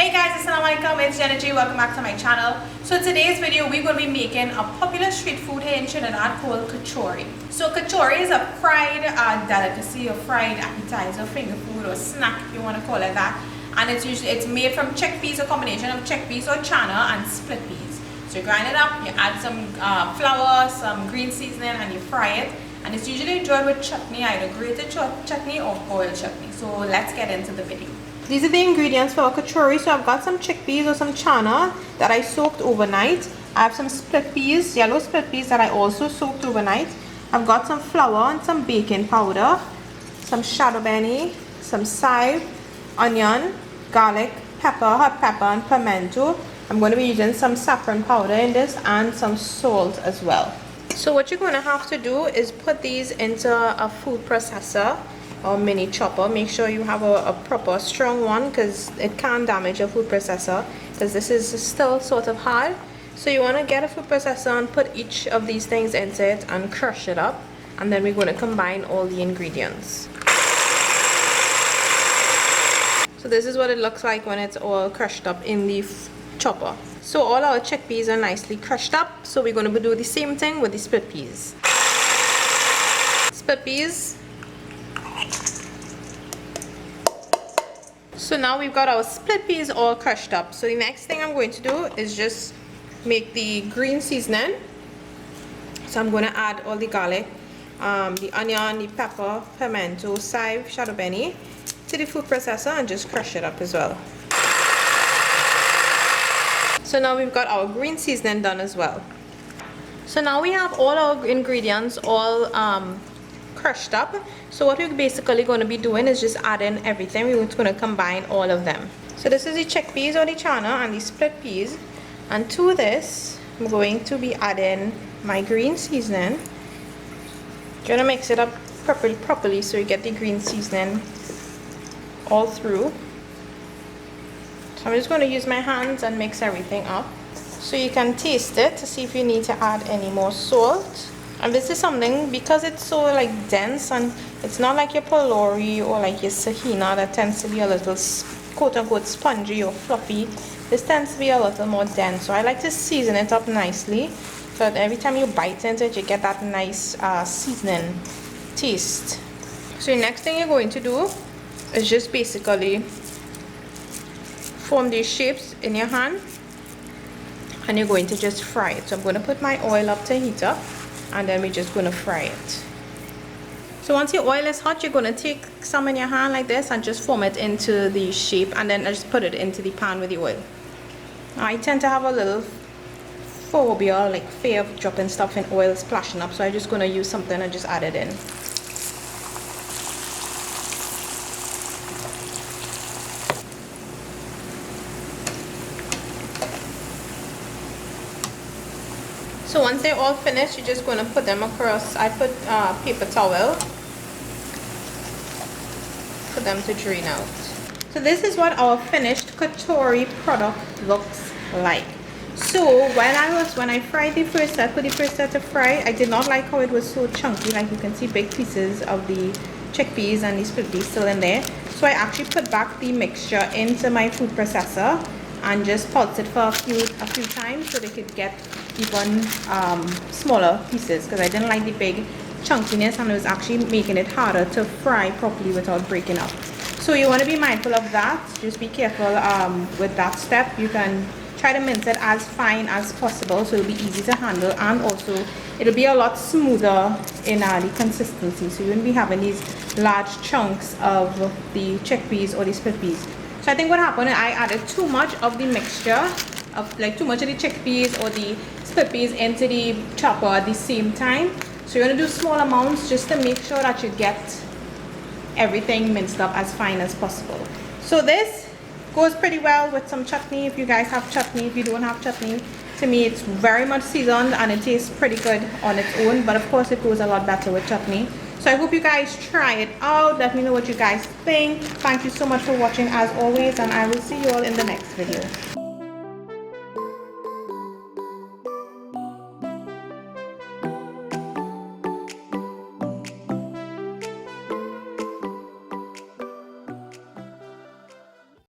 Hey guys, assalamualaikum, it's Jenna G. Welcome back to my channel. So today's video we're going to be making a popular street food here in Trinidad called kachori. So kachori is a fried delicacy, a fried appetizer, finger food or snack if you want to call it that. And it's made from chickpeas, a combination of chickpeas or chana and split peas. So you grind it up, you add some flour, some green seasoning and you fry it. And it's usually enjoyed with chutney, either grated chutney or boiled chutney. So let's get into the video. These are the ingredients for our kachori. So I've got some chickpeas or some chana that I soaked overnight. I have some split peas, yellow split peas that I also soaked overnight. I've got some flour and some baking powder, some shadow benny, some chive, onion, garlic, pepper, hot pepper and pimento. I'm going to be using some saffron powder in this and some salt as well. So what you're going to have to do is put these into a food processor or mini chopper. Make sure you have a proper strong one because it can damage your food processor because this is still sort of hard. So you want to get a food processor and put each of these things into it and crush it up, and then we're going to combine all the ingredients. So this is what it looks like when it's all crushed up in the chopper. So all our chickpeas are nicely crushed up, so we're going to do the same thing with the split peas. Split peas. So now we've got our split peas all crushed up. So the next thing I'm going to do is just make the green seasoning. So I'm going to add all the garlic, the onion, the pepper, pimento, chive, shadow benny to the food processor and just crush it up as well. So now we've got our green seasoning done as well. So now we have all our ingredients all crushed up. So what we're basically going to be doing is just adding everything. We're going to combine all of them. So this is the chickpeas or the chana and the split peas. And to this, I'm going to be adding my green seasoning. You're going to mix it up properly so you get the green seasoning all through. So I'm just going to use my hands and mix everything up. So you can taste it to see if you need to add any more salt. And this is something, because it's so like dense and it's not like your pylori or like your sahina that tends to be a little quote-unquote spongy or fluffy. This tends to be a little more dense. So I like to season it up nicely so that every time you bite into it you get that nice seasoning taste. So the next thing you're going to do is just basically form these shapes in your hand and you're going to just fry it. So I'm going to put my oil up to heat up and then we're just going to fry it. So once your oil is hot, you're going to take some in your hand like this and just form it into the shape and then just put it into the pan with the oil. Now, I tend to have a little phobia, like fear of dropping stuff in oil splashing up, so I'm just going to use something and just add it in. So once they're all finished, you're just going to put them across. I put paper towel for them to drain out. So this is what our finished kachori product looks like. So when I fried the first set, put the first set to fry, I did not like how it was so chunky. Like you can see big pieces of the chickpeas and the split peas still in there. So I actually put back the mixture into my food processor and just pulsed it for a few times so they could get even smaller pieces because I didn't like the big chunkiness and it was actually making it harder to fry properly without breaking up. So you want to be mindful of that. Just be careful with that step. You can try to mince it as fine as possible so it'll be easy to handle, and also it'll be a lot smoother in the consistency, so you won't be having these large chunks of the chickpeas or the split peas. So I think what happened is I added too much of the mixture of too much of the chickpeas or the split peas into the chopper at the same time. So you're going to do small amounts just to make sure that you get everything minced up as fine as possible. So this goes pretty well with some chutney if you guys have chutney. If you don't have chutney, to me it's very much seasoned and it tastes pretty good on its own, but of course it goes a lot better with chutney. So I hope you guys try it out. Let me know what you guys think. Thank you so much for watching as always, and I will see you all in the next video.